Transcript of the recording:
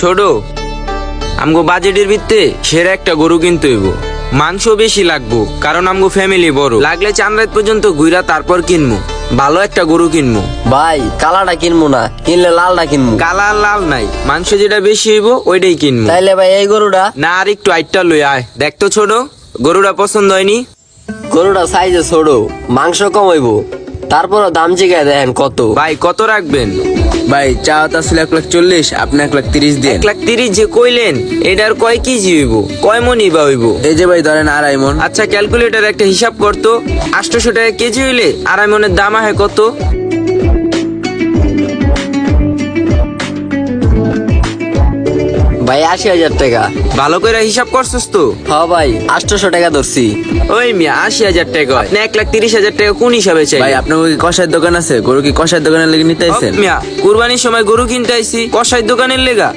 ছোট আমগো বাজেটের ভিত্তে সেরা একটা গরু কিনতে হইব। মাংস বেশি লাগবো কারণ আমগো ফ্যামিলি বড়, লাগলে চান রাত পর্যন্ত ঘুরা তারপর কিনবো। ভালো একটা গরু কিনবো। ভাই কালাটা কিনবো না, কিনলে লালটা কিনবো। কালা আর লাল নাই, মাংস যেটা বেশি হইব ওইটাই কিনবো। তাইলে ভাই এই গরুটা। না আর একটু আইটটা লই আয়, দেখতো ছোট গরুটা পছন্দ হয়নি? গরুটা সাইজে ছোট, মাংস কম হইব, তারপরও দাম জিগায় দেখেন কত। ভাই কত রাখবেন? ভাই চাওয়া তো আসলে 1,40,000, আপনি 1,30,000 দেন। 1,30,000 যে কইলেন এটার কয় কেজি হইব, কয় মনি বা হইব? এই যে ভাই ধরেন 2.5 মণ। আচ্ছা ক্যালকুলেটর একটা হিসাব করতো, 800 টাকা কেজি হইলে 2.5 মনের দাম হয় কত? ভাই 80,000 টাকা। ভালো করে হিসাব করছস তো? হ ভাই 800 টাকা ধরছি। ওই মিয়া 80,000 টাকা হয় না, 1,30,000 টাকা কোন হিসাবে চাই? ভাই আপনার কি কষার দোকান আছে? গরু কি কষার দোকানের লেগে নিতে আইছেন? মিয়া কুরবানির সময় গরু কিনতে আইছি কসাই দোকানের লেগা?